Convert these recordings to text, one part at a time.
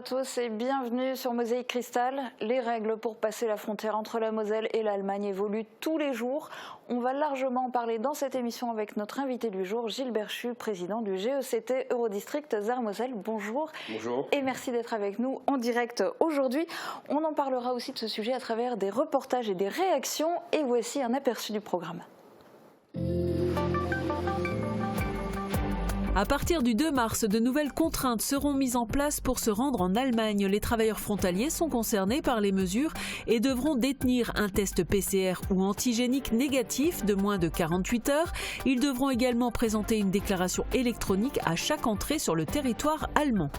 à tous et bienvenue sur Mosaïque Cristal. Les règles pour passer la frontière entre la Moselle et l'Allemagne évoluent tous les jours. On va largement en parler dans cette émission avec notre invité du jour, Gilles Berchu, président du GECT Eurodistrict Sarre-Moselle. Bonjour. Bonjour. Et merci d'être avec nous en direct aujourd'hui. On en parlera aussi de ce sujet à travers des reportages et des réactions. Et voici un aperçu du programme. À partir du 2 mars, de nouvelles contraintes seront mises en place pour se rendre en Allemagne. Les travailleurs frontaliers sont concernés par les mesures et devront détenir un test PCR ou antigénique négatif de moins de 48 heures. Ils devront également présenter une déclaration électronique à chaque entrée sur le territoire allemand.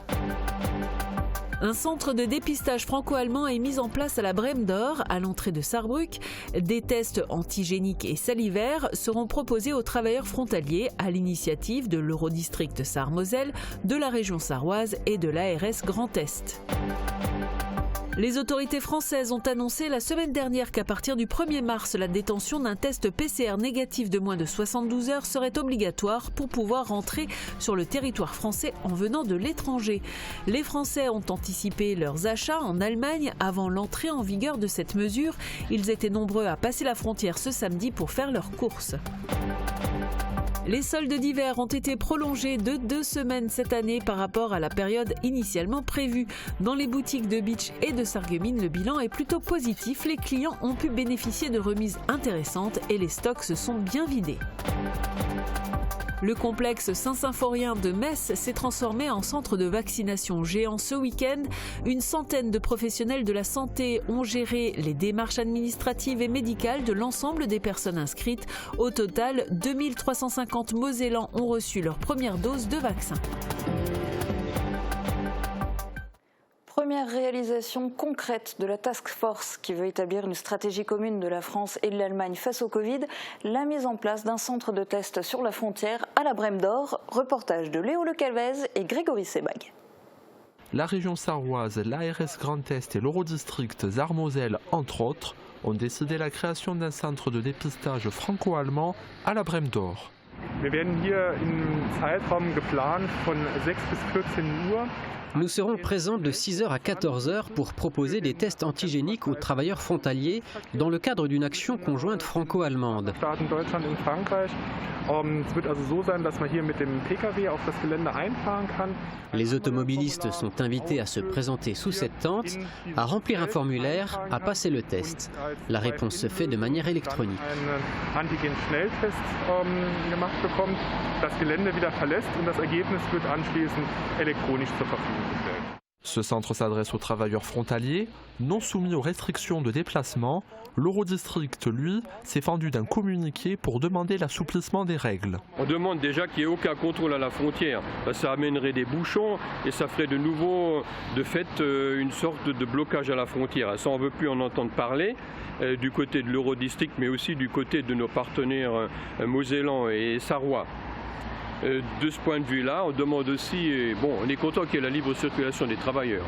Un centre de dépistage franco-allemand est mis en place à la Brème d'Or, à l'entrée de Sarrebruck. Des tests antigéniques et salivaires seront proposés aux travailleurs frontaliers à l'initiative de l'Eurodistrict Sarre-Moselle, de la région sarroise et de l'ARS Grand Est. Les autorités françaises ont annoncé la semaine dernière qu'à partir du 1er mars, la détention d'un test PCR négatif de moins de 72 heures serait obligatoire pour pouvoir rentrer sur le territoire français en venant de l'étranger. Les Français ont anticipé leurs achats en Allemagne avant l'entrée en vigueur de cette mesure. Ils étaient nombreux à passer la frontière ce samedi pour faire leurs courses. Les soldes d'hiver ont été prolongés de 2 semaines cette année par rapport à la période initialement prévue. Dans les boutiques de Bitche et de Sarreguemines, le bilan est plutôt positif. Les clients ont pu bénéficier de remises intéressantes et les stocks se sont bien vidés. Le complexe Saint-Symphorien de Metz s'est transformé en centre de vaccination géant ce week-end. Une centaine de professionnels de la santé ont géré les démarches administratives et médicales de l'ensemble des personnes inscrites. Au total, 2350 Mosellans ont reçu leur première dose de vaccin. Première réalisation concrète de la Task Force qui veut établir une stratégie commune de la France et de l'Allemagne face au Covid, la mise en place d'un centre de test sur la frontière à la Brème d'Or. Reportage de Léo Lecalvez et Grégory Sebag. La région sarroise, l'ARS Grand Est et l'Eurodistrict Sarre-Moselle, entre autres, ont décidé la création d'un centre de dépistage franco-allemand à la Brème d'Or. Wir werden hier im Zeitraum geplant von 6 bis 14 Uhr. Nous serons présents de 6h à 14h pour proposer des tests antigéniques aux travailleurs frontaliers dans le cadre d'une action conjointe franco-allemande. Les automobilistes sont invités à se présenter sous cette tente, à remplir un formulaire, à passer le test. La réponse se fait de manière électronique. Ce centre s'adresse aux travailleurs frontaliers, non soumis aux restrictions de déplacement. L'Eurodistrict, lui, s'est fendu d'un communiqué pour demander l'assouplissement des règles. On demande déjà qu'il n'y ait aucun contrôle à la frontière. Ça amènerait des bouchons et ça ferait de nouveau, de fait, une sorte de blocage à la frontière. Ça, on ne veut plus en entendre parler du côté de l'Eurodistrict, mais aussi du côté de nos partenaires mosellans et sarrois. De ce point de vue-là, on demande aussi, on est content qu'il y ait la libre circulation des travailleurs,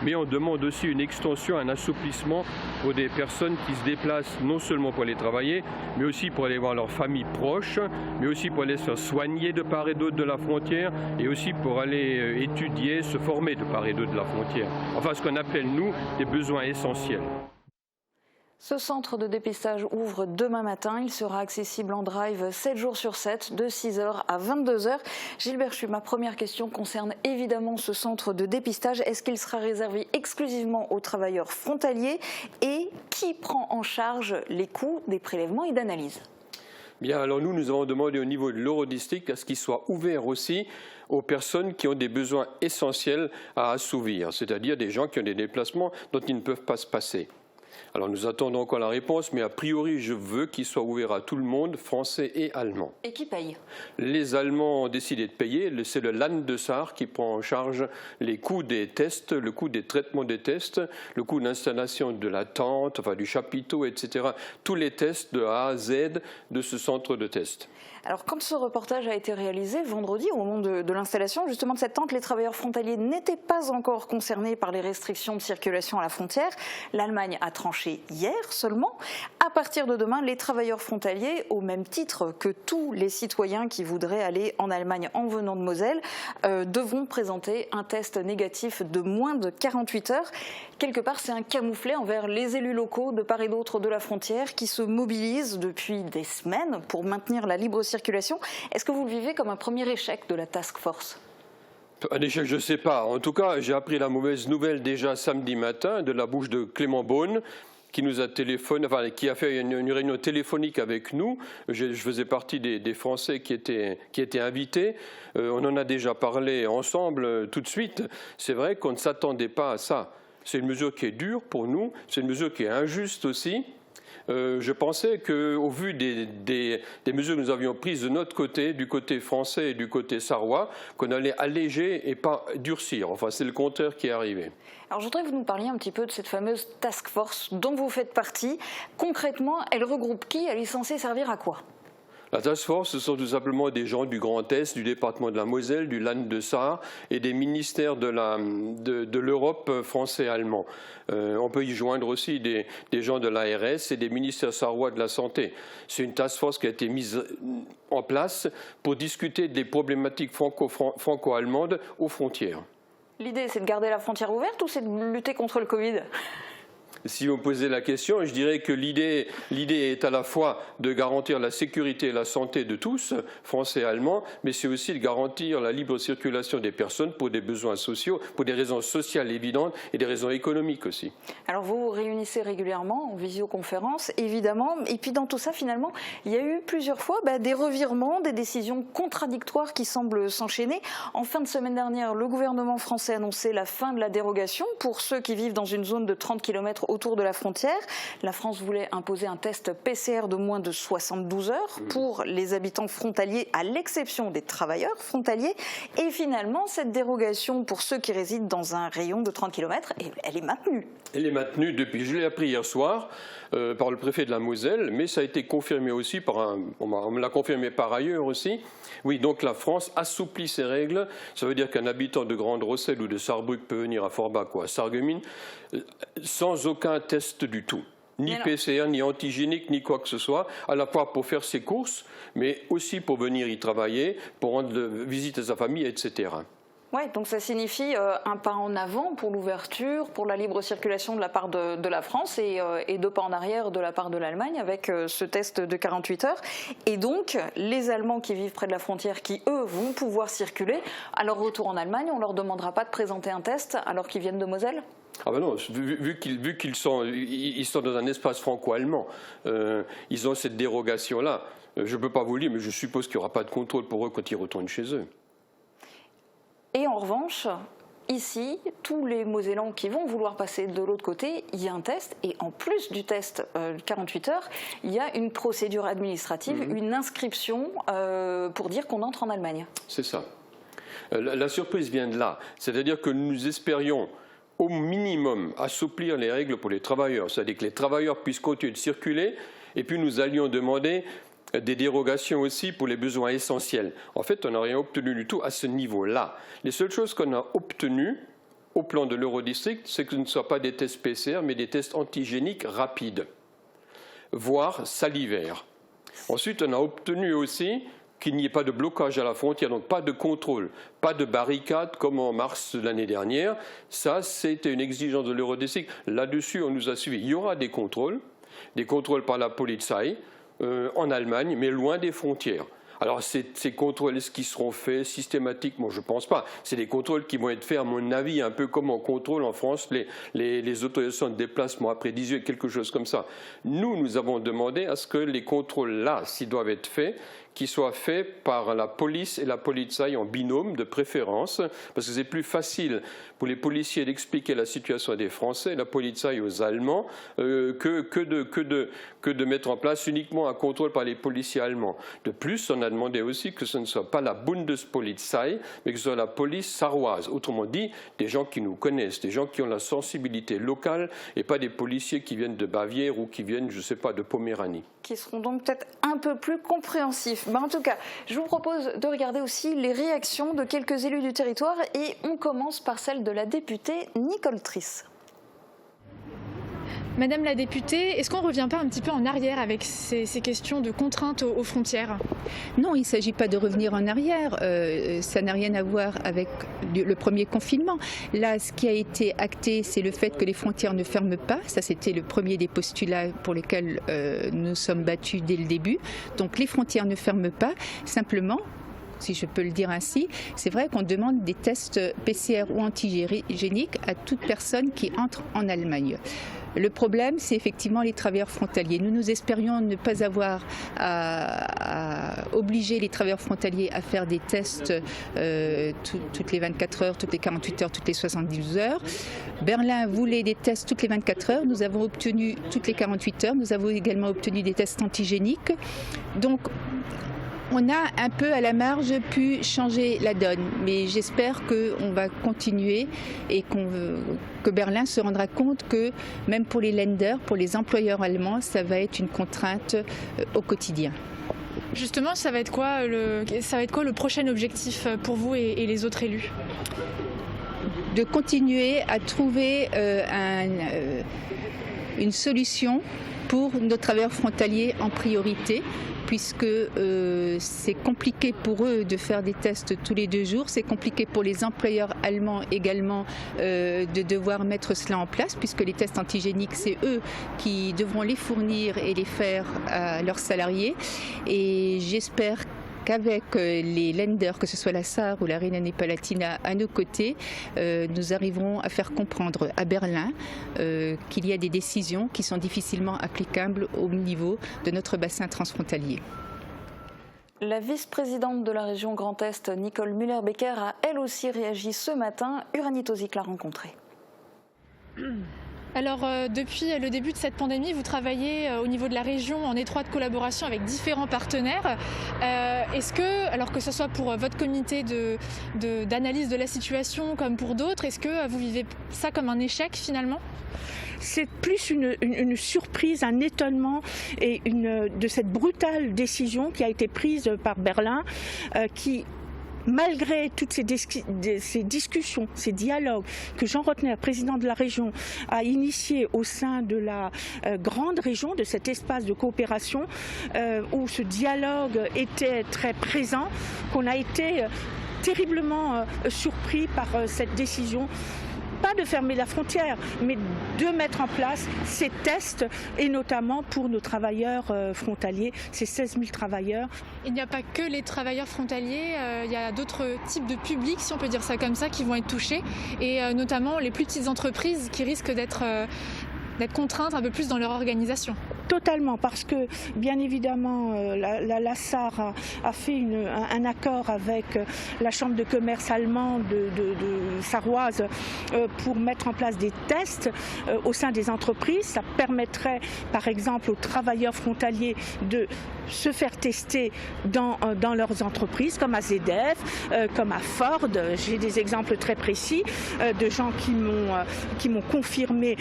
mais on demande aussi une extension, un assouplissement pour des personnes qui se déplacent non seulement pour aller travailler, mais aussi pour aller voir leurs familles proches, mais aussi pour aller se faire soigner de part et d'autre de la frontière, et aussi pour aller étudier, se former de part et d'autre de la frontière. Enfin, ce qu'on appelle, nous, des besoins essentiels. Ce centre de dépistage ouvre demain matin. Il sera accessible en drive 7 jours sur 7, de 6h à 22h. Gilles Berchu, ma première question concerne évidemment ce centre de dépistage. Est-ce qu'il sera réservé exclusivement aux travailleurs frontaliers et qui prend en charge les coûts des prélèvements et d'analyses ? Bien, alors nous avons demandé au niveau de l'Eurodistrict à ce qu'il soit ouvert aussi aux personnes qui ont des besoins essentiels à assouvir, c'est-à-dire des gens qui ont des déplacements dont ils ne peuvent pas se passer. Alors nous attendons encore la réponse, mais a priori je veux qu'il soit ouvert à tout le monde, français et allemand. Et qui paye ? Les Allemands ont décidé de payer, c'est le Land de Sarre qui prend en charge les coûts des tests, le coût des traitements des tests, le coût d'installation de la tente, enfin du chapiteau, etc. Tous les tests de A à Z de ce centre de test. Alors quand ce reportage a été réalisé vendredi, au moment de l'installation justement de cette tente, les travailleurs frontaliers n'étaient pas encore concernés par les restrictions de circulation à la frontière. L'Allemagne a tranché hier seulement. À partir de demain, les travailleurs frontaliers, au même titre que tous les citoyens qui voudraient aller en Allemagne en venant de Moselle, devront présenter un test négatif de moins de 48 heures. Quelque part, c'est un camouflet envers les élus locaux de part et d'autre de la frontière qui se mobilisent depuis des semaines pour maintenir la libre circulation. Est-ce que vous le vivez comme un premier échec de la task force ? Un échec, je ne sais pas. En tout cas, j'ai appris la mauvaise nouvelle déjà samedi matin de la bouche de Clément Beaune, qui nous a téléphoné, enfin, qui a fait une réunion téléphonique avec nous. Je faisais partie des Français qui étaient invités. On en a déjà parlé ensemble tout de suite. C'est vrai qu'on ne s'attendait pas à ça. C'est une mesure qui est dure pour nous, c'est une mesure qui est injuste aussi. Je pensais qu'au vu des mesures que nous avions prises de notre côté, du côté français et du côté sarrois, qu'on allait alléger et pas durcir. Enfin, c'est le contraire qui est arrivé. Alors, je voudrais que vous nous parliez un petit peu de cette fameuse task force dont vous faites partie. Concrètement, elle regroupe qui ? Elle est censée servir à quoi ? La task force, ce sont tout simplement des gens du Grand Est, du département de la Moselle, du Land de Saar et des ministères de l'Europe français-allemand. On peut y joindre aussi des gens de l'ARS et des ministères sarrois de la Santé. C'est une task force qui a été mise en place pour discuter des problématiques franco-allemandes aux frontières. L'idée, c'est de garder la frontière ouverte ou c'est de lutter contre le Covid ? Si vous me posez la question, je dirais que l'idée est à la fois de garantir la sécurité et la santé de tous, Français et Allemands, mais c'est aussi de garantir la libre circulation des personnes pour des besoins sociaux, pour des raisons sociales évidentes et des raisons économiques aussi. Alors vous vous réunissez régulièrement en visioconférence, évidemment, et puis dans tout ça, finalement, il y a eu plusieurs fois des revirements, des décisions contradictoires qui semblent s'enchaîner. En fin de semaine dernière, le gouvernement français annonçait la fin de la dérogation pour ceux qui vivent dans une zone de 30 km autour de la frontière. La France voulait imposer un test PCR de moins de 72 heures pour les habitants frontaliers, à l'exception des travailleurs frontaliers. Et finalement, cette dérogation pour ceux qui résident dans un rayon de 30 km, elle est maintenue. Elle est maintenue depuis, je l'ai appris hier soir, par le préfet de la Moselle, mais ça a été confirmé aussi on me l'a confirmé par ailleurs aussi. Oui, donc la France assouplit ses règles. Ça veut dire qu'un habitant de Grande-Rosselle ou de Sarrebruck peut venir à Forbach ou à Sarreguemines sans aucun test du tout. Ni PCR, ni antigénique, ni quoi que ce soit, à la fois pour faire ses courses, mais aussi pour venir y travailler, pour rendre visite à sa famille, etc. Oui, donc ça signifie un pas en avant pour l'ouverture, pour la libre circulation de la part de la France et deux pas en arrière de la part de l'Allemagne avec ce test de 48 heures. Et donc, les Allemands qui vivent près de la frontière, qui eux vont pouvoir circuler, à leur retour en Allemagne, on ne leur demandera pas de présenter un test alors qu'ils viennent de Moselle ? Ah ben non, vu qu'ils sont dans un espace franco-allemand, ils ont cette dérogation-là. Je ne peux pas vous le dire, mais je suppose qu'il n'y aura pas de contrôle pour eux quand ils retournent chez eux. Et en revanche, ici, tous les Mosellans qui vont vouloir passer de l'autre côté, il y a un test. Et en plus du test 48 heures, il y a une procédure administrative, une inscription pour dire qu'on entre en Allemagne. C'est ça. La surprise vient de là. C'est-à-dire que nous espérions au minimum assouplir les règles pour les travailleurs. C'est-à-dire que les travailleurs puissent continuer de circuler. Et puis nous allions demander des dérogations aussi pour les besoins essentiels. En fait, on n'a rien obtenu du tout à ce niveau-là. Les seules choses qu'on a obtenues au plan de l'Eurodistrict, c'est que ce ne soient pas des tests PCR, mais des tests antigéniques rapides, voire salivaires. Ensuite, on a obtenu aussi qu'il n'y ait pas de blocage à la frontière, donc pas de contrôle, pas de barricade comme en mars de l'année dernière. Ça, c'était une exigence de l'Eurodistrict. Là-dessus, on nous a suivis. Il y aura des contrôles par la Polizei, en Allemagne, mais loin des frontières. Alors ces contrôles, est-ce qu'ils seront faits systématiquement? Je ne pense pas. C'est des contrôles qui vont être faits, à mon avis, un peu comme on contrôle en France les autorisations de déplacement après 18, quelque chose comme ça. Nous avons demandé à ce que les contrôles-là, s'ils doivent être faits, qu'ils soient faits par la police et la Polizei en binôme de préférence, parce que c'est plus facile pour les policiers d'expliquer la situation des Français, la Polizei aux Allemands, que de mettre en place uniquement un contrôle par les policiers allemands. De plus, on a demandé aussi que ce ne soit pas la Bundespolizei, mais que ce soit la police sarroise. Autrement dit, des gens qui nous connaissent, des gens qui ont la sensibilité locale et pas des policiers qui viennent de Bavière ou qui viennent, je ne sais pas, de Poméranie. Qui seront donc peut-être un peu plus compréhensifs. En tout cas, je vous propose de regarder aussi les réactions de quelques élus du territoire et on commence par celle de la députée Nicole Triss. Madame la députée, est-ce qu'on ne revient pas un petit peu en arrière avec ces questions de contraintes aux frontières? Non, il ne s'agit pas de revenir en arrière. Ça n'a rien à voir avec le premier confinement. Là, ce qui a été acté, c'est le fait que les frontières ne ferment pas. Ça, c'était le premier des postulats pour lesquels nous sommes battus dès le début. Donc les frontières ne ferment pas. Simplement, si je peux le dire ainsi, c'est vrai qu'on demande des tests PCR ou antigéniques à toute personne qui entre en Allemagne. Le problème, c'est effectivement les travailleurs frontaliers. Nous espérions ne pas avoir à obliger les travailleurs frontaliers à faire des tests toutes les 24 heures, toutes les 48 heures, toutes les 72 heures. Berlin voulait des tests toutes les 24 heures. Nous avons obtenu toutes les 48 heures. Nous avons également obtenu des tests antigéniques. Donc, on a un peu à la marge pu changer la donne, mais j'espère qu'on va continuer et que Berlin se rendra compte que même pour les Länder, pour les employeurs allemands, ça va être une contrainte au quotidien. Justement, ça va être quoi le prochain objectif pour vous et les autres élus? De continuer à trouver une solution pour nos travailleurs frontaliers en priorité, puisque c'est compliqué pour eux de faire des tests tous les 2 jours. C'est compliqué pour les employeurs allemands également de devoir mettre cela en place, puisque les tests antigéniques, c'est eux qui devront les fournir et les faire à leurs salariés. Et j'espère qu'avec les Länder, que ce soit la Sarre ou la Rhénanie-Palatinat à nos côtés, nous arriverons à faire comprendre à Berlin qu'il y a des décisions qui sont difficilement applicables au niveau de notre bassin transfrontalier. La vice-présidente de la région Grand Est, Nicole Müller-Becker, a elle aussi réagi ce matin. Uranie Tozic l'a rencontrée. Alors, depuis le début de cette pandémie, vous travaillez au niveau de la région en étroite collaboration avec différents partenaires. Est-ce que, alors que ce soit pour votre comité d'analyse de la situation comme pour d'autres, est-ce que vous vivez ça comme un échec finalement ? C'est plus une surprise, un étonnement et de cette brutale décision qui a été prise par Berlin, qui, malgré toutes ces discussions, ces dialogues que Jean Rottner, président de la région, a initiés au sein de la grande région, de cet espace de coopération, où ce dialogue était très présent, qu'on a été terriblement surpris par cette décision. Pas de fermer la frontière, mais de mettre en place ces tests, et notamment pour nos travailleurs frontaliers, ces 16 000 travailleurs. Il n'y a pas que les travailleurs frontaliers, il y a d'autres types de publics, si on peut dire ça comme ça, qui vont être touchés, et notamment les plus petites entreprises qui risquent d'être contraintes un peu plus dans leur organisation. Totalement, parce que bien évidemment la SAR a fait un accord avec la chambre de commerce allemande de sarroise pour mettre en place des tests au sein des entreprises. Ça permettrait par exemple aux travailleurs frontaliers de se faire tester dans leurs entreprises, comme à ZDF, comme à Ford. J'ai des exemples très précis de gens qui m'ont confirmé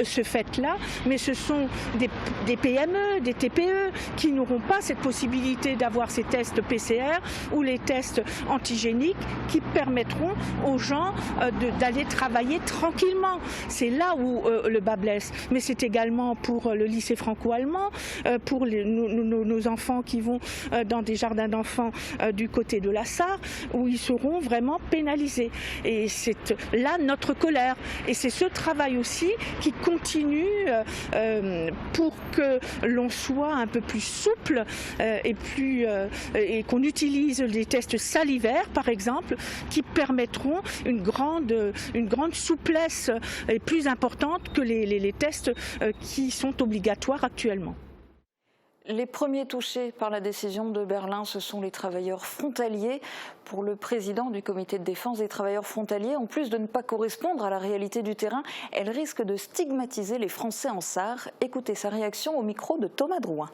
ce fait-là, mais ce sont des PME, des TPE qui n'auront pas cette possibilité d'avoir ces tests PCR ou les tests antigéniques qui permettront aux gens d'aller travailler tranquillement. C'est là où le bas blesse. Mais c'est également pour le lycée franco-allemand, pour nos enfants qui vont dans des jardins d'enfants du côté de la Sarre, où ils seront vraiment pénalisés. Et c'est là notre colère. Et c'est ce travail aussi qui continue pour que l'on soit un peu plus souple et qu'on utilise les tests salivaires, par exemple, qui permettront une grande souplesse et plus importante que les tests qui sont obligatoires actuellement. Les premiers touchés par la décision de Berlin, ce sont les travailleurs frontaliers. Pour le président du comité de défense des travailleurs frontaliers, en plus de ne pas correspondre à la réalité du terrain, elle risque de stigmatiser les Français en Sarre. Écoutez sa réaction au micro de Thomas Drouin.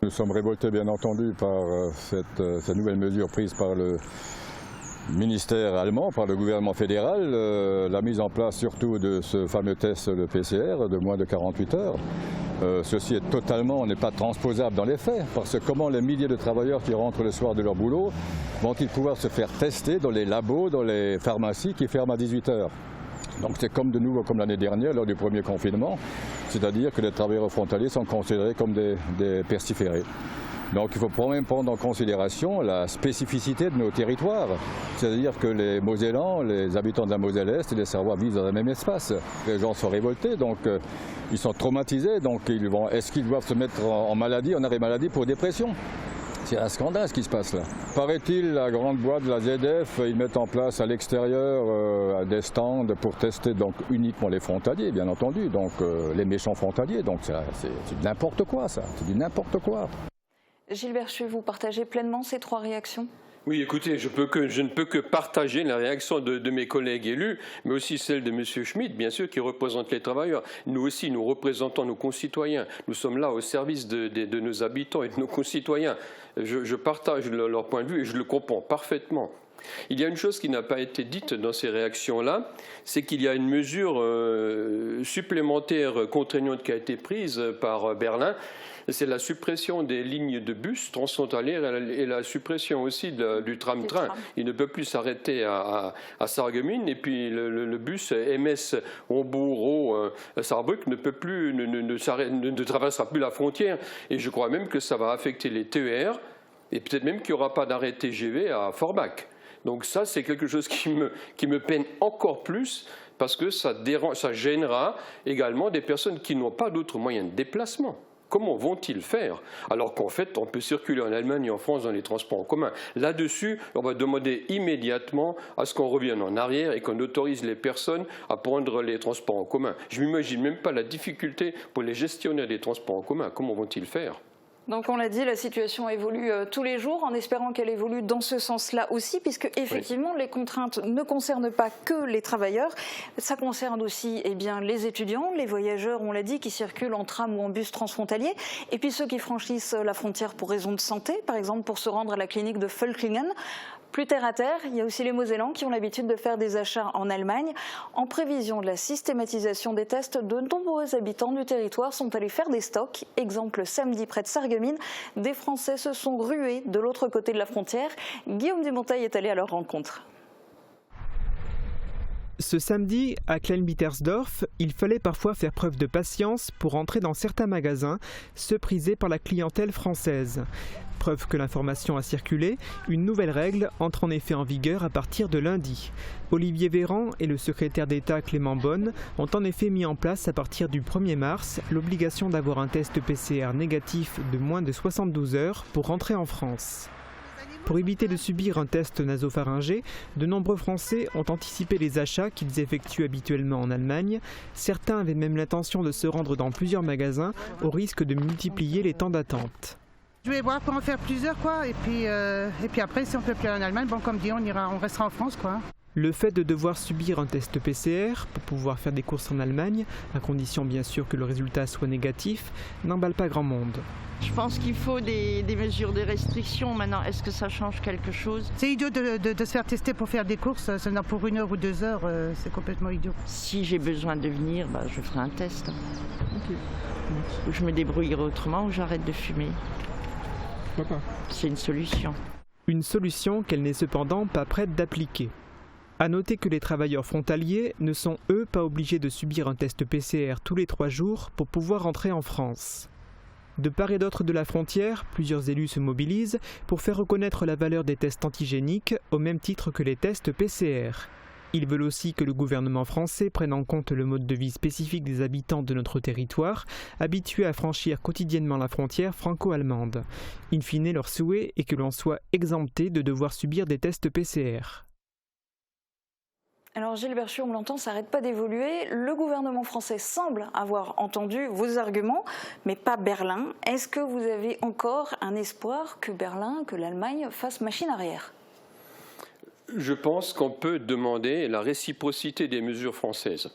Nous sommes révoltés bien entendu par cette nouvelle mesure prise par le ministère allemand, par le gouvernement fédéral, la mise en place surtout de ce fameux test, le PCR, de moins de 48 heures. Ceci est totalement, n'est pas transposable dans les faits, parce que comment les milliers de travailleurs qui rentrent le soir de leur boulot vont-ils pouvoir se faire tester dans les labos, dans les pharmacies qui ferment à 18 heures ? Donc c'est comme de nouveau comme l'année dernière, lors du premier confinement, c'est-à-dire que les travailleurs frontaliers sont considérés comme des pestiférés. Donc il faut quand même prendre en considération la spécificité de nos territoires. C'est-à-dire que les Mosellans, les habitants de la Moselle-Est et les Sarrois vivent dans le même espace. Les gens sont révoltés, donc ils sont traumatisés. Donc est-ce qu'ils doivent se mettre en maladie, en arrêt maladie pour dépression? C'est un scandale ce qui se passe là. Paraît-il, la grande boîte de la ZF, ils mettent en place à l'extérieur des stands pour tester donc uniquement les frontaliers, bien entendu, donc les méchants frontaliers. Donc c'est du n'importe quoi ça, c'est du n'importe quoi. Gilles Berchu, vous partagez pleinement ces 3 réactions ? Oui, écoutez, je ne peux que partager la réaction de mes collègues élus, mais aussi celle de M. Schmitt, bien sûr, qui représente les travailleurs. Nous aussi, nous représentons nos concitoyens. Nous sommes là au service de nos habitants et de nos concitoyens. Je partage leur point de vue et je le comprends parfaitement. Il y a une chose qui n'a pas été dite dans ces réactions-là, c'est qu'il y a une mesure supplémentaire contraignante qui a été prise par Berlin. C'est la suppression des lignes de bus transfrontalières et la suppression aussi du tram-train. Il ne peut plus s'arrêter à Sarreguemines et puis le bus MS Hombourg-Saarbrück ne traversera plus la frontière. Et je crois même que ça va affecter les TER et peut-être même qu'il n'y aura pas d'arrêt TGV à Forbach. Donc ça, c'est quelque chose qui me peine encore plus parce que ça gênera également des personnes qui n'ont pas d'autres moyens de déplacement. Comment vont-ils faire? Alors qu'en fait, on peut circuler en Allemagne et en France dans les transports en commun. Là-dessus, on va demander immédiatement à ce qu'on revienne en arrière et qu'on autorise les personnes à prendre les transports en commun. Je ne m'imagine même pas la difficulté pour les gestionnaires des transports en commun. Comment vont-ils faire? Donc on l'a dit, la situation évolue tous les jours, en espérant qu'elle évolue dans ce sens-là aussi, puisque effectivement les contraintes ne concernent pas que les travailleurs, ça concerne aussi les étudiants, les voyageurs, on l'a dit, qui circulent en tram ou en bus transfrontalier, et puis ceux qui franchissent la frontière pour raison de santé, par exemple pour se rendre à la clinique de Völklingen. Plus terre à terre, il y a aussi les Mosellans qui ont l'habitude de faire des achats en Allemagne. En prévision de la systématisation des tests, de nombreux habitants du territoire sont allés faire des stocks. Exemple, samedi près de Sarreguemines, des Français se sont rués de l'autre côté de la frontière. Guillaume Dumonteil est allé à leur rencontre. Ce samedi, à Klein-Bittersdorf, il fallait parfois faire preuve de patience pour entrer dans certains magasins, ceux prisés par la clientèle française. Preuve que l'information a circulé, une nouvelle règle entre en effet en vigueur à partir de lundi. Olivier Véran et le secrétaire d'État Clément Beaune ont en effet mis en place à partir du 1er mars l'obligation d'avoir un test PCR négatif de moins de 72 heures pour rentrer en France. Pour éviter de subir un test nasopharyngé, de nombreux Français ont anticipé les achats qu'ils effectuent habituellement en Allemagne. Certains avaient même l'intention de se rendre dans plusieurs magasins au risque de multiplier les temps d'attente. Je vais voir pour en faire plusieurs, quoi. Et puis après, si on ne peut plus aller en Allemagne, bon, comme dit, on restera en France, quoi. Le fait de devoir subir un test PCR pour pouvoir faire des courses en Allemagne, à condition bien sûr que le résultat soit négatif, n'emballe pas grand monde. Je pense qu'il faut des mesures de restriction maintenant. Est-ce que ça change quelque chose? C'est idiot de se faire tester pour faire des courses, seulement pour 1 heure ou 2 heures, c'est complètement idiot. Si j'ai besoin de venir, je ferai un test. Okay. Ou je me débrouillerai autrement ou j'arrête de fumer. C'est une solution. Une solution qu'elle n'est cependant pas prête d'appliquer. A noter que les travailleurs frontaliers ne sont eux pas obligés de subir un test PCR tous les 3 jours pour pouvoir entrer en France. De part et d'autre de la frontière, plusieurs élus se mobilisent pour faire reconnaître la valeur des tests antigéniques au même titre que les tests PCR. Ils veulent aussi que le gouvernement français prenne en compte le mode de vie spécifique des habitants de notre territoire, habitués à franchir quotidiennement la frontière franco-allemande. In fine, leur souhait est que l'on soit exempté de devoir subir des tests PCR. Alors Gilles Berchu, on l'entend, ça n'arrête pas d'évoluer. Le gouvernement français semble avoir entendu vos arguments, mais pas Berlin. Est-ce que vous avez encore un espoir que Berlin, que l'Allemagne fasse machine arrière ? Je pense qu'on peut demander la réciprocité des mesures françaises.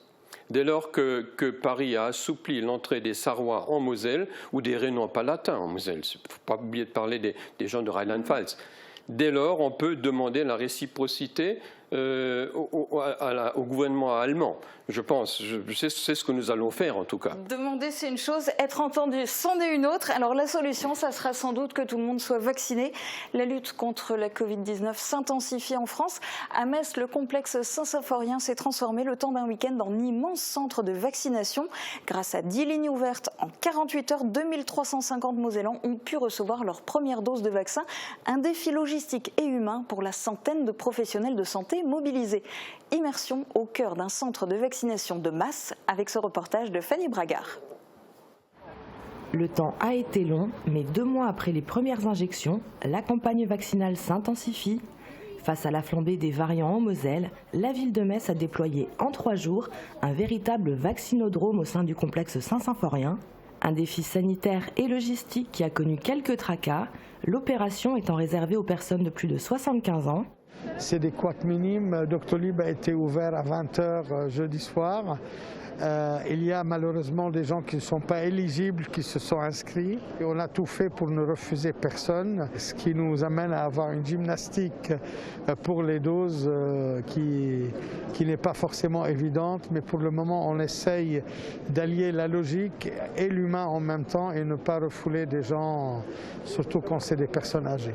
Dès lors que Paris a assoupli l'entrée des Sarrois en Moselle, ou des Rhénans palatins en Moselle, il ne faut pas oublier de parler des gens de Rheinland-Pfalz. Dès lors, on peut demander la réciprocité au gouvernement allemand, je pense. C'est ce que nous allons faire en tout cas. Demander, c'est une chose, être entendu, c'en est une autre. Alors la solution, ça sera sans doute que tout le monde soit vacciné. La lutte contre la Covid-19 s'intensifie en France. À Metz, le complexe Saint-Symphorien s'est transformé le temps d'un week-end en immense centre de vaccination. Grâce à 10 lignes ouvertes en 48 heures, 2350 Mosellans ont pu recevoir leur première dose de vaccin. Un défi logistique et humain pour la centaine de professionnels de santé mobilisés. Immersion au cœur d'un centre de vaccination de masse avec ce reportage de Fanny Bragard. Le temps a été long, mais 2 mois après les premières injections, la campagne vaccinale s'intensifie. Face à la flambée des variants en Moselle, la ville de Metz a déployé en 3 jours un véritable vaccinodrome au sein du complexe Saint-Symphorien. Un défi sanitaire et logistique qui a connu quelques tracas, l'opération étant réservée aux personnes de plus de 75 ans. C'est des quotes minimes. Doctolib a été ouvert à 20h jeudi soir. Il y a malheureusement des gens qui ne sont pas éligibles qui se sont inscrits. Et on a tout fait pour ne refuser personne, ce qui nous amène à avoir une gymnastique pour les doses qui n'est pas forcément évidente. Mais pour le moment, on essaye d'allier la logique et l'humain en même temps et ne pas refouler des gens, surtout quand c'est des personnes âgées.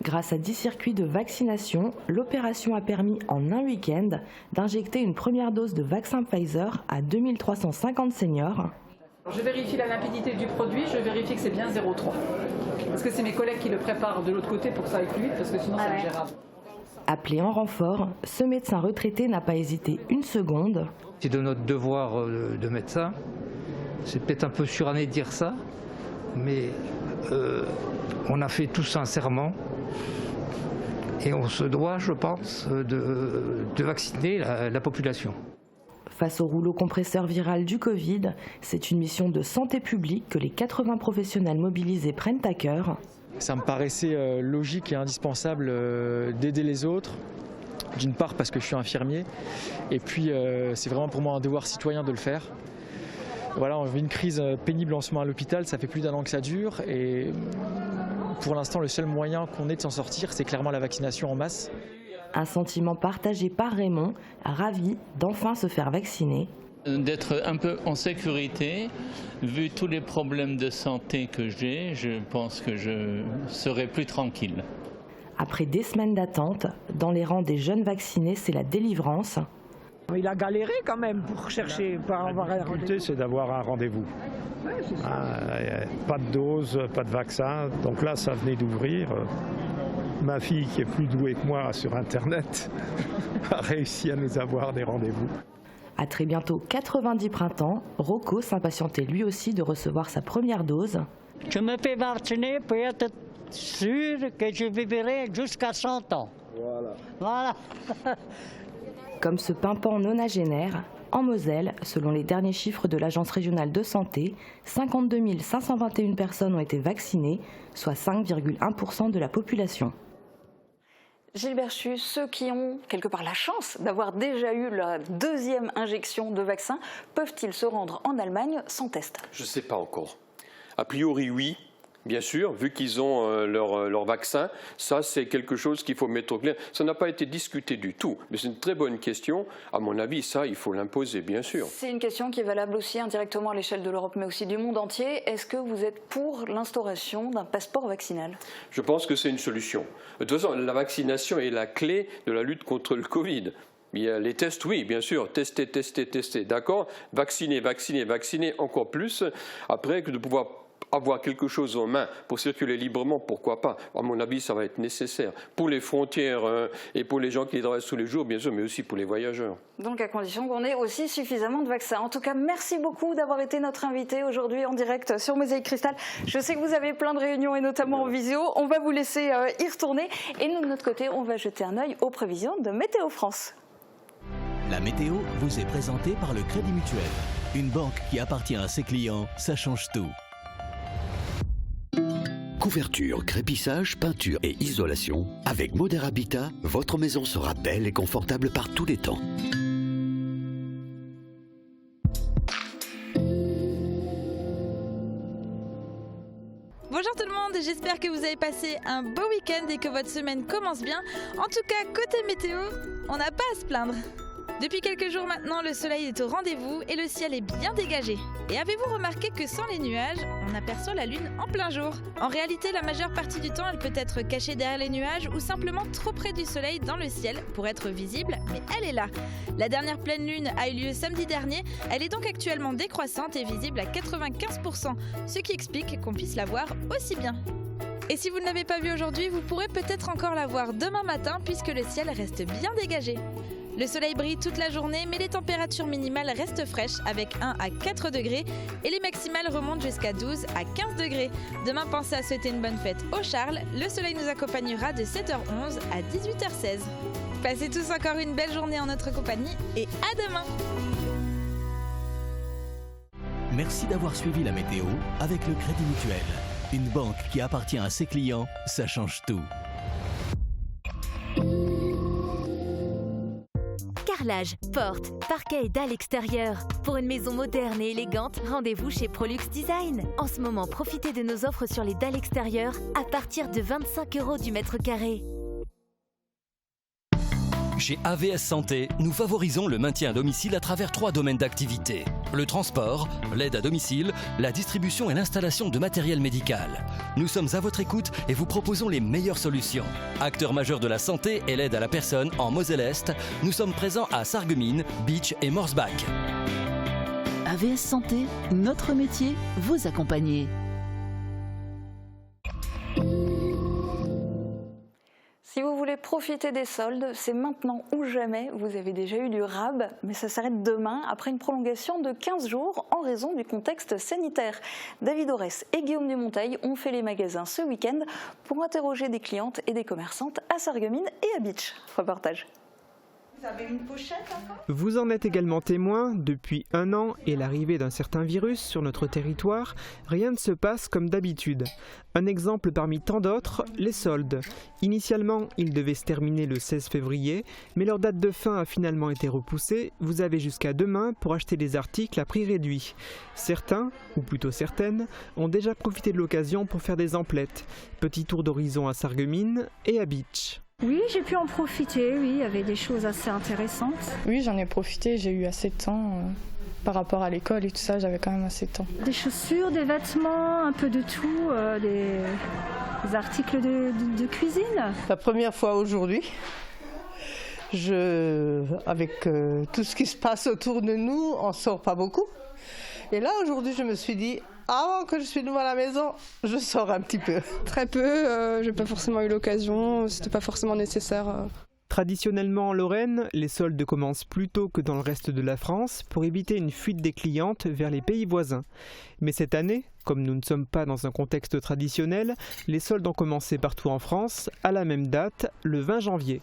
Grâce à 10 circuits de vaccination, l'opération a permis en un week-end d'injecter une première dose de vaccin Pfizer à 2350 seniors. Je vérifie la limpidité du produit, je vérifie que c'est bien 0,3. Parce que c'est mes collègues qui le préparent de l'autre côté pour que ça aille plus vite, parce que sinon c'est ingérable. Appelé en renfort, ce médecin retraité n'a pas hésité une seconde. C'est de notre devoir de médecin. C'est peut-être un peu suranné de dire ça, mais on a fait tous un serment. Et on se doit, je pense, de vacciner la population. Face au rouleau compresseur viral du Covid, c'est une mission de santé publique que les 80 professionnels mobilisés prennent à cœur. Ça me paraissait logique et indispensable d'aider les autres. D'une part parce que je suis infirmier, et puis c'est vraiment pour moi un devoir citoyen de le faire. Voilà, on vit une crise pénible en ce moment à l'hôpital, ça fait plus d'1 an que ça dure, et pour l'instant, le seul moyen qu'on ait de s'en sortir, c'est clairement la vaccination en masse. Un sentiment partagé par Raymond, ravi d'enfin se faire vacciner. D'être un peu en sécurité, vu tous les problèmes de santé que j'ai, je pense que je serai plus tranquille. Après des semaines d'attente, dans les rangs des jeunes vaccinés, c'est la délivrance. Il a galéré quand même pour chercher, pour avoir un rendez-vous. La difficulté, c'est d'avoir un rendez-vous. Pas de dose, pas de vaccin. Donc là, ça venait d'ouvrir. Ma fille, qui est plus douée que moi sur Internet, a réussi à nous avoir des rendez-vous. À très bientôt 90 printemps, Rocco s'impatientait lui aussi de recevoir sa première dose. Je me fais vacciner pour être sûr que je vivrai jusqu'à 100 ans. Voilà. Comme ce pimpant nonagénaire, en Moselle, selon les derniers chiffres de l'Agence régionale de santé, 52 521 personnes ont été vaccinées, soit 5,1% de la population. Gilles Berchu, ceux qui ont quelque part la chance d'avoir déjà eu la 2e injection de vaccin, peuvent-ils se rendre en Allemagne sans test? Je ne sais pas encore. A priori, oui. Bien sûr, vu qu'ils ont leur vaccin, ça c'est quelque chose qu'il faut mettre au clair. Ça n'a pas été discuté du tout, mais c'est une très bonne question. À mon avis, ça, il faut l'imposer, bien sûr. C'est une question qui est valable aussi indirectement à l'échelle de l'Europe, mais aussi du monde entier. Est-ce que vous êtes pour l'instauration d'un passeport vaccinal? Je pense que c'est une solution. De toute façon, la vaccination est la clé de la lutte contre le Covid. Il y a les tests, oui, bien sûr, tester, d'accord. Vacciner, encore plus. Après, de pouvoir avoir quelque chose en main pour circuler librement, pourquoi pas? À mon avis, ça va être nécessaire pour les frontières et pour les gens qui travaillent tous les jours, bien sûr, mais aussi pour les voyageurs. Donc à condition qu'on ait aussi suffisamment de vaccins. En tout cas, merci beaucoup d'avoir été notre invité aujourd'hui en direct sur Mosaïque Cristal. Je sais que vous avez plein de réunions et notamment en visio. On va vous laisser y retourner. Et nous, de notre côté, on va jeter un œil aux prévisions de Météo France. La météo vous est présentée par le Crédit Mutuel. Une banque qui appartient à ses clients, ça change tout. Couverture, crépissage, peinture et isolation. Avec Moder Habitat, votre maison sera belle et confortable par tous les temps. Bonjour tout le monde, j'espère j'espère que vous avez passé un beau week-end et que votre semaine commence bien. En tout cas, côté météo, on n'a pas à se plaindre. Depuis quelques jours maintenant, le soleil est au rendez-vous et le ciel est bien dégagé. Et avez-vous remarqué que sans les nuages, on aperçoit la lune en plein jour? En réalité, la majeure partie du temps, elle peut être cachée derrière les nuages ou simplement trop près du soleil dans le ciel pour être visible, mais elle est là. La dernière pleine lune a eu lieu samedi dernier, elle est donc actuellement décroissante et visible à 95%, ce qui explique qu'on puisse la voir aussi bien. Et si vous ne l'avez pas vue aujourd'hui, vous pourrez peut-être encore la voir demain matin puisque le ciel reste bien dégagé. Le soleil brille toute la journée, mais les températures minimales restent fraîches avec 1 à 4 degrés et les maximales remontent jusqu'à 12 à 15 degrés. Demain, pensez à souhaiter une bonne fête au Charles. Le soleil nous accompagnera de 7h11 à 18h16. Passez tous encore une belle journée en notre compagnie et à demain! Merci d'avoir suivi la météo avec le Crédit Mutuel. Une banque qui appartient à ses clients, ça change tout. Carrelage, porte, parquet et dalles extérieures. Pour une maison moderne et élégante, rendez-vous chez Prolux Design. En ce moment, profitez de nos offres sur les dalles extérieures à partir de 25 € du mètre carré. Chez AVS Santé, nous favorisons le maintien à domicile à travers 3 domaines d'activité. Le transport, l'aide à domicile, la distribution et l'installation de matériel médical. Nous sommes à votre écoute et vous proposons les meilleures solutions. Acteur majeur de la santé et l'aide à la personne en Moselle-Est, nous sommes présents à Sarreguemines, Beach et Morsbach. AVS Santé, notre métier, vous accompagner. Si vous voulez profiter des soldes, c'est maintenant ou jamais. Vous avez déjà eu du rab, mais ça s'arrête demain après une prolongation de 15 jours en raison du contexte sanitaire. David Aurès et Guillaume Dumonteil ont fait les magasins ce week-end pour interroger des clientes et des commerçantes à Sarreguemines et à Beach. Reportage. Vous avez une pochette encore ? Vous en êtes également témoin. Depuis 1 an et l'arrivée d'un certain virus sur notre territoire, rien ne se passe comme d'habitude. Un exemple parmi tant d'autres, les soldes. Initialement, ils devaient se terminer le 16 février, mais leur date de fin a finalement été repoussée. Vous avez jusqu'à demain pour acheter des articles à prix réduit. Certains, ou plutôt certaines, ont déjà profité de l'occasion pour faire des emplettes. Petit tour d'horizon à Sarreguemines et à Beach. Oui, j'ai pu en profiter, oui, il y avait des choses assez intéressantes. Oui, j'en ai profité, j'ai eu assez de temps. Par rapport à l'école et tout ça, j'avais quand même assez de temps. Des chaussures, des vêtements, un peu de tout, des articles de cuisine. La première fois aujourd'hui, avec tout ce qui se passe autour de nous, on ne sort pas beaucoup. Et là, aujourd'hui, je me suis dit, avant que je suis devant la maison, je sors un petit peu. Très peu, j'ai pas forcément eu l'occasion, c'était pas forcément nécessaire. Traditionnellement en Lorraine, les soldes commencent plus tôt que dans le reste de la France pour éviter une fuite des clientes vers les pays voisins. Mais cette année, comme nous ne sommes pas dans un contexte traditionnel, les soldes ont commencé partout en France à la même date, le 20 janvier.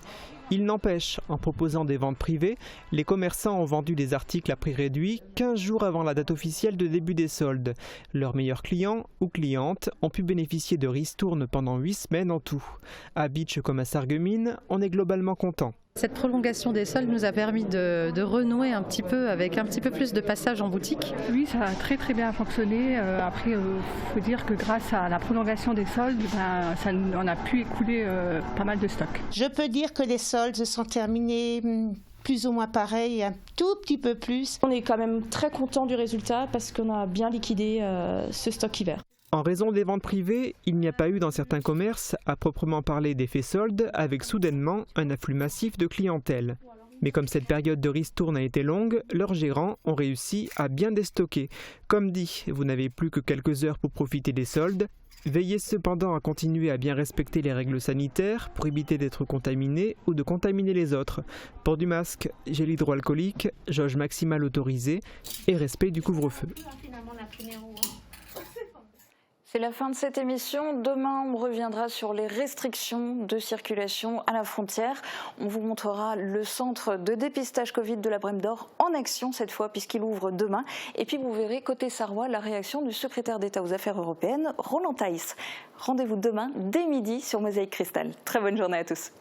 Il n'empêche, en proposant des ventes privées, les commerçants ont vendu des articles à prix réduit 15 jours avant la date officielle de début des soldes. Leurs meilleurs clients ou clientes ont pu bénéficier de ristournes pendant 8 semaines en tout. À Beach comme à Sarreguemines, on est globalement content. Cette prolongation des soldes nous a permis de renouer un petit peu avec un petit peu plus de passages en boutique. Oui, ça a très très bien fonctionné. Après, il faut dire que grâce à la prolongation des soldes, on a pu écouler pas mal de stocks. Je peux dire que les soldes se sont terminés plus ou moins pareil, un tout petit peu plus. On est quand même très content du résultat parce qu'on a bien liquidé ce stock hiver. En raison des ventes privées, il n'y a pas eu dans certains commerces, à proprement parler, d'effet solde, avec soudainement un afflux massif de clientèle. Mais comme cette période de ristourne a été longue, leurs gérants ont réussi à bien déstocker. Comme dit, vous n'avez plus que quelques heures pour profiter des soldes. Veillez cependant à continuer à bien respecter les règles sanitaires pour éviter d'être contaminé ou de contaminer les autres. Port du masque, gel hydroalcoolique, jauge maximale autorisée et respect du couvre-feu. C'est la fin de cette émission. Demain, on reviendra sur les restrictions de circulation à la frontière. On vous montrera le centre de dépistage Covid de la Brème d'Or en action cette fois puisqu'il ouvre demain. Et puis vous verrez côté Sarrois la réaction du secrétaire d'État aux Affaires européennes, Roland Thaïs. Rendez-vous demain dès midi sur Mosaïque Cristal. Très bonne journée à tous.